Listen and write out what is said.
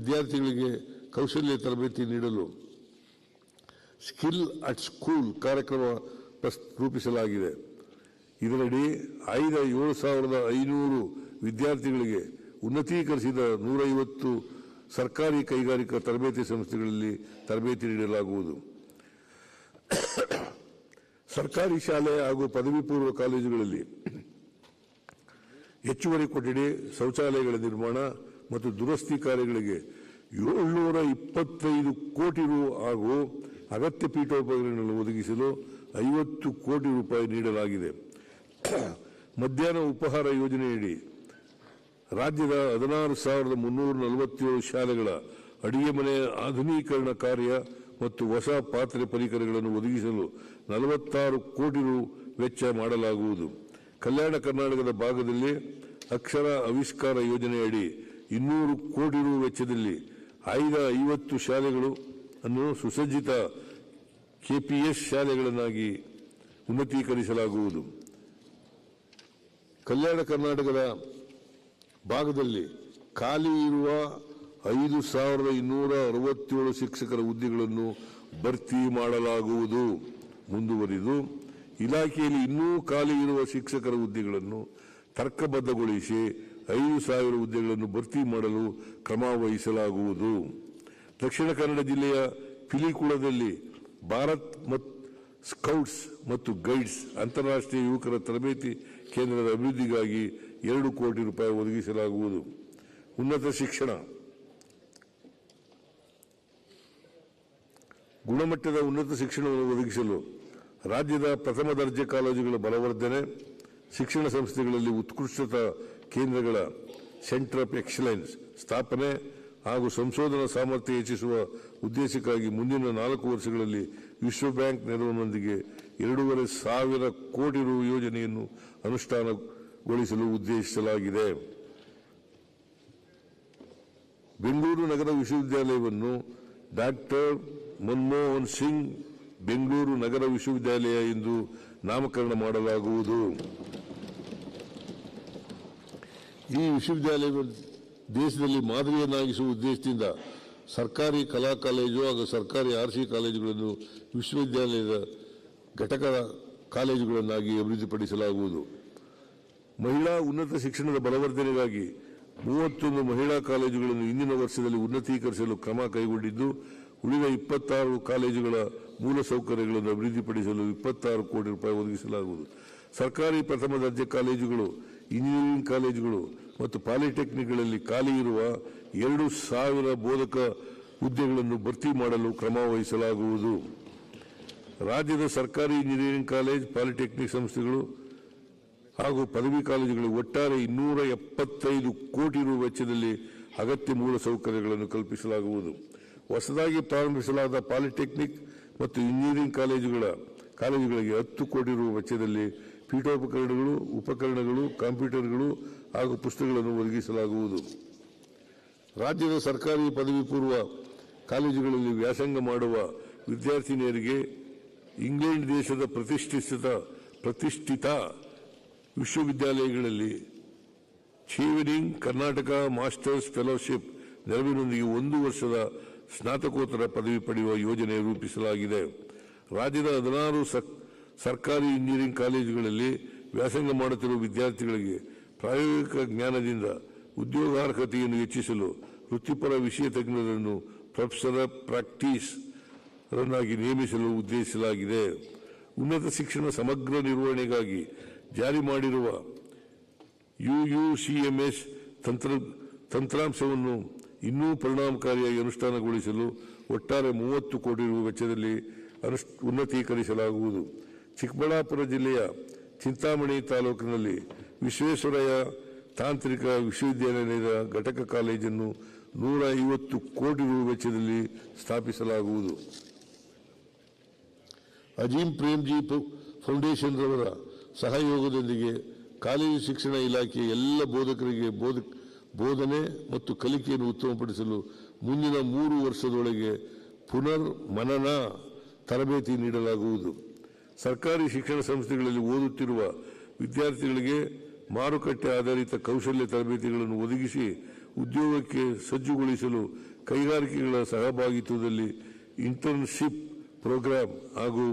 ವಿದ್ಯಾರ್ಥಿಗಳಿಗೆ ಕೌಶಲ್ಯ ತರಬೇತಿ ನೀಡಲು ಸ್ಕಿಲ್ ಅಟ್ ಸ್ಕೂಲ್ ಕಾರ್ಯಕ್ರಮ ರೂಪಿಸಲಾಗಿದೆ. ಇದರಡಿ ಆಯ್ದ 7,500 ವಿದ್ಯಾರ್ಥಿಗಳಿಗೆ ಉನ್ನತೀಕರಿಸಿದ 150 ಸರ್ಕಾರಿ ಕೈಗಾರಿಕಾ ತರಬೇತಿ ಸಂಸ್ಥೆಗಳಲ್ಲಿ ತರಬೇತಿ ನೀಡಲಾಗುವುದು. ಸರ್ಕಾರಿ ಶಾಲೆ ಹಾಗೂ ಪದವಿ ಪೂರ್ವ ಕಾಲೇಜುಗಳಲ್ಲಿ ಹೆಚ್ಚುವರಿ ಕೊಠಡಿ, ಶೌಚಾಲಯಗಳ ನಿರ್ಮಾಣ ಮತ್ತು ದುರಸ್ತಿ ಕಾರ್ಯಗಳಿಗೆ 725 ಕೋಟಿ ರು ಹಾಗೂ ಅಗತ್ಯ ಪೀಠೋಪಕರಣಗಳನ್ನು ಒದಗಿಸಲು 50 ಕೋಟಿ ರೂಪಾಯಿ ನೀಡಲಾಗಿದೆ. ಮಧ್ಯಾಹ್ನ ಉಪಹಾರ ಯೋಜನೆಯಡಿ ರಾಜ್ಯದ 16,347 ಶಾಲೆಗಳ ಅಡಿಗೆ ಮನೆ ಆಧುನೀಕರಣ ಕಾರ್ಯ ಮತ್ತು ಹೊಸ ಪಾತ್ರೆ ಪರಿಕರಗಳನ್ನು ಒದಗಿಸಲು 46 ಕೋಟಿ ರು ವೆಚ್ಚ ಮಾಡಲಾಗುವುದು. ಕಲ್ಯಾಣ ಕರ್ನಾಟಕದ ಭಾಗದಲ್ಲಿ ಅಕ್ಷರ ಆವಿಷ್ಕಾರ ಯೋಜನೆಯಡಿ 200 ಕೋಟಿ ರು ವೆಚ್ಚದಲ್ಲಿ ಆಯ್ದ 50 ಶಾಲೆಗಳು ಅನ್ನು ಸುಸಜ್ಜಿತ ಕೆಪಿಎಸ್ ಶಾಲೆಗಳನ್ನಾಗಿ ಉನ್ನತೀಕರಿಸಲಾಗುವುದು. ಕಲ್ಯಾಣ ಕರ್ನಾಟಕದ ಭಾಗದಲ್ಲಿ ಖಾಲಿ ಇರುವ 5,267 ಶಿಕ್ಷಕರ ಹುದ್ದೆಗಳನ್ನು ಭರ್ತಿ ಮಾಡಲಾಗುವುದು. ಮುಂದುವರಿದು ಇಲಾಖೆಯಲ್ಲಿ ಇನ್ನೂ ಖಾಲಿ ಇರುವ ಶಿಕ್ಷಕರ ಹುದ್ದೆಗಳನ್ನು ತರ್ಕಬದ್ಧಗೊಳಿಸಿ 5,000 ಹುದ್ದೆಗಳನ್ನು ಭರ್ತಿ ಮಾಡಲು ಕ್ರಮ ವಹಿಸಲಾಗುವುದು. ದಕ್ಷಿಣ ಕನ್ನಡ ಜಿಲ್ಲೆಯ ಪಿಲಿಕುಳದಲ್ಲಿ ಭಾರತ್ ಸ್ಕೌಟ್ಸ್ ಮತ್ತು ಗೈಡ್ಸ್ ಅಂತಾರಾಷ್ಟ್ರೀಯ ಯುವಕರ ತರಬೇತಿ ಕೇಂದ್ರದ ಅಭಿವೃದ್ಧಿಗಾಗಿ 2 ಕೋಟಿ ರೂಪಾಯಿ ಒದಗಿಸಲಾಗುವುದು. ಉನ್ನತ ಶಿಕ್ಷಣ ಗುಣಮಟ್ಟದ ಉನ್ನತ ಶಿಕ್ಷಣವನ್ನು ಒದಗಿಸಲು ರಾಜ್ಯದ ಪ್ರಥಮ ದರ್ಜೆ ಕಾಲೇಜುಗಳ ಬಲವರ್ಧನೆ, ಶಿಕ್ಷಣ ಸಂಸ್ಥೆಗಳಲ್ಲಿ ಉತ್ಕೃಷ್ಟತಾ ಕೇಂದ್ರಗಳ ಸೆಂಟರ್ ಆಫ್ ಎಕ್ಸಲೆನ್ಸ್ ಸ್ಥಾಪನೆ ಹಾಗೂ ಸಂಶೋಧನಾ ಸಾಮರ್ಥ್ಯ ಹೆಚ್ಚಿಸುವ ಉದ್ದೇಶಕ್ಕಾಗಿ ಮುಂದಿನ 4 ವರ್ಷಗಳಲ್ಲಿ ವಿಶ್ವ ಬ್ಯಾಂಕ್ ನೆರವಿನೊಂದಿಗೆ 2,500 ಕೋಟಿ ರು ಯೋಜನೆಯನ್ನು ಅನುಷ್ಠಾನಗೊಳಿಸಲು ಉದ್ದೇಶಿಸಲಾಗಿದೆ. ಬೆಂಗಳೂರು ನಗರ ವಿಶ್ವವಿದ್ಯಾಲಯವನ್ನು ಡಾಕ್ಟರ್ ಮನಮೋಹನ್ ಸಿಂಗ್ ಬೆಂಗಳೂರು ನಗರ ವಿಶ್ವವಿದ್ಯಾಲಯ ಎಂದು ನಾಮಕರಣ ಮಾಡಲಾಗುವುದು. ಈ ವಿಶ್ವವಿದ್ಯಾಲಯವನ್ನು ದೇಶದಲ್ಲಿ ಮಾದರಿಯನ್ನಾಗಿಸುವ ಉದ್ದೇಶದಿಂದ ಸರ್ಕಾರಿ ಕಲಾ ಕಾಲೇಜು ಹಾಗೂ ಸರ್ಕಾರಿ ಆರ್ಸಿ ಕಾಲೇಜುಗಳನ್ನು ವಿಶ್ವವಿದ್ಯಾಲಯದ ಘಟಕ ಕಾಲೇಜುಗಳನ್ನಾಗಿ ಅಭಿವೃದ್ಧಿಪಡಿಸಲಾಗುವುದು. ಮಹಿಳಾ ಉನ್ನತ ಶಿಕ್ಷಣದ ಬಲವರ್ಧನೆಗಾಗಿ 31 ಮಹಿಳಾ ಕಾಲೇಜುಗಳನ್ನು ಇಂದಿನ ವರ್ಷದಲ್ಲಿ ಉನ್ನತೀಕರಿಸಲು ಕ್ರಮ ಕೈಗೊಂಡಿದ್ದು, ಉಳಿದ 26 ಕಾಲೇಜುಗಳ ಮೂಲಸೌಕರ್ಯಗಳನ್ನು ಅಭಿವೃದ್ಧಿಪಡಿಸಲು 26 ಕೋಟಿ ರೂಪಾಯಿ ಒದಗಿಸಲಾಗುವುದು. ಸರ್ಕಾರಿ ಪ್ರಥಮ ದರ್ಜೆ ಕಾಲೇಜುಗಳು, ಇಂಜಿನಿಯರಿಂಗ್ ಕಾಲೇಜುಗಳು ಮತ್ತು ಪಾಲಿಟೆಕ್ನಿಕ್ಗಳಲ್ಲಿ ಖಾಲಿ ಇರುವ 2,000 ಬೋಧಕ ಹುದ್ದೆಗಳನ್ನು ಭರ್ತಿ ಮಾಡಲು ಕ್ರಮ ವಹಿಸಲಾಗುವುದು. ರಾಜ್ಯದ ಸರ್ಕಾರಿ ಇಂಜಿನಿಯರಿಂಗ್ ಕಾಲೇಜ್, ಪಾಲಿಟೆಕ್ನಿಕ್ ಸಂಸ್ಥೆಗಳು ಹಾಗೂ ಪದವಿ ಕಾಲೇಜುಗಳು ಒಟ್ಟಾರೆ 275 ಕೋಟಿ ರು ವೆಚ್ಚದಲ್ಲಿ ಅಗತ್ಯ ಮೂಲಸೌಕರ್ಯಗಳನ್ನು ಕಲ್ಪಿಸಲಾಗುವುದು. ಹೊಸದಾಗಿ ಪ್ರಾರಂಭಿಸಲಾದ ಪಾಲಿಟೆಕ್ನಿಕ್ ಮತ್ತು ಇಂಜಿನಿಯರಿಂಗ್ ಕಾಲೇಜುಗಳಿಗೆ 10 ಕೋಟಿ ರು ವೆಚ್ಚದಲ್ಲಿ ಪೀಠೋಪಕರಣಗಳು, ಉಪಕರಣಗಳು, ಕಂಪ್ಯೂಟರ್ಗಳು ಹಾಗೂ ಪುಸ್ತಕಗಳನ್ನು ಒದಗಿಸಲಾಗುವುದು. ರಾಜ್ಯದ ಸರ್ಕಾರಿ ಪದವಿ ಪೂರ್ವ ಕಾಲೇಜುಗಳಲ್ಲಿ ವ್ಯಾಸಂಗ ಮಾಡುವ ವಿದ್ಯಾರ್ಥಿನಿಯರಿಗೆ ಇಂಗ್ಲೆಂಡ್ ದೇಶದ ಪ್ರತಿಷ್ಠಿತ ವಿಶ್ವವಿದ್ಯಾಲಯಗಳಲ್ಲಿ ಚೇವನಿಂಗ್ ಕರ್ನಾಟಕ ಮಾಸ್ಟರ್ಸ್ ಫೆಲೋಶಿಪ್ ನೆರವಿನೊಂದಿಗೆ 1 ವರ್ಷದ ಸ್ನಾತಕೋತ್ತರ ಪದವಿ ಪಡೆಯುವ ಯೋಜನೆ ರೂಪಿಸಲಾಗಿದೆ. ರಾಜ್ಯದ 16 ಸರ್ಕಾರಿ ಇಂಜಿನಿಯರಿಂಗ್ ಕಾಲೇಜುಗಳಲ್ಲಿ ವ್ಯಾಸಂಗ ಮಾಡುತ್ತಿರುವ ವಿದ್ಯಾರ್ಥಿಗಳಿಗೆ ಪ್ರಾಯೋಗಿಕ ಜ್ಞಾನದಿಂದ ಉದ್ಯೋಗಾರ್ಹತೆಯನ್ನು ಹೆಚ್ಚಿಸಲು ವೃತ್ತಿಪರ ವಿಷಯ ತಜ್ಞರನ್ನು ಪ್ರೊಫೆಸರ್ ಪ್ರಾಕ್ಟೀಸ್ ರನ್ನಾಗಿ ನೇಮಿಸಲು ಉದ್ದೇಶಿಸಲಾಗಿದೆ. ಉನ್ನತ ಶಿಕ್ಷಣ ಸಮಗ್ರ ನಿರ್ವಹಣೆಗಾಗಿ ಜಾರಿ ಮಾಡಿರುವ UUCMS ತಂತ್ರಾಂಶವನ್ನು ಇನ್ನೂ ಪರಿಣಾಮಕಾರಿಯಾಗಿ ಅನುಷ್ಠಾನಗೊಳಿಸಲು ಒಟ್ಟಾರೆ 30 ಕೋಟಿ ರು ವೆಚ್ಚದಲ್ಲಿ ಉನ್ನತೀಕರಿಸಲಾಗುವುದು. ಚಿಕ್ಕಬಳ್ಳಾಪುರ ಜಿಲ್ಲೆಯ ಚಿಂತಾಮಣಿ ತಾಲೂಕಿನಲ್ಲಿ ವಿಶ್ವೇಶ್ವರಯ್ಯ ತಾಂತ್ರಿಕ ವಿಶ್ವವಿದ್ಯಾಲಯದ ಘಟಕ ಕಾಲೇಜನ್ನು 150 ಕೋಟಿ ರು ವೆಚ್ಚದಲ್ಲಿ ಸ್ಥಾಪಿಸಲಾಗುವುದು. ಅಜೀಂ ಪ್ರೇಮ್ಜಿ ಫೌಂಡೇಶನ್ ರವರ ಸಹಯೋಗದೊಂದಿಗೆ ಕಾಲೇಜು ಶಿಕ್ಷಣ ಇಲಾಖೆಯ ಎಲ್ಲ ಬೋಧಕರಿಗೆ ಬೋಧನೆ ಮತ್ತು ಕಲಿಕೆಯನ್ನು ಉತ್ತಮಪಡಿಸಲು ಮುಂದಿನ 3 ವರ್ಷದೊಳಗೆ ಪುನರ್ ಮನನ ತರಬೇತಿ ನೀಡಲಾಗುವುದು. ಸರ್ಕಾರಿ ಶಿಕ್ಷಣ ಸಂಸ್ಥೆಗಳಲ್ಲಿ ಓದುತ್ತಿರುವ ವಿದ್ಯಾರ್ಥಿಗಳಿಗೆ ಮಾರುಕಟ್ಟೆ ಆಧಾರಿತ ಕೌಶಲ್ಯ ತರಬೇತಿಗಳನ್ನು ಒದಗಿಸಿ ಉದ್ಯೋಗಕ್ಕೆ ಸಜ್ಜುಗೊಳಿಸಲು ಕೈಗಾರಿಕೆಗಳ ಸಹಭಾಗಿತ್ವದಲ್ಲಿ ಇಂಟರ್ನ್ಶಿಪ್ ಪ್ರೋಗ್ರಾಂ ಹಾಗೂ